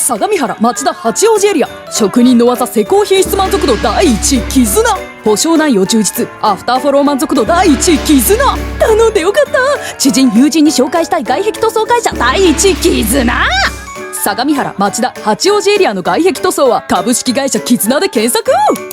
相模原町田八王子エリア、職人の技施工品質満足度第1位絆、保証内容充実アフターフォロー満足度第1位絆、頼んでよかった。知人友人に紹介したい外壁塗装会社第1位絆。相模原町田八王子エリアの外壁塗装は株式会社絆で検索。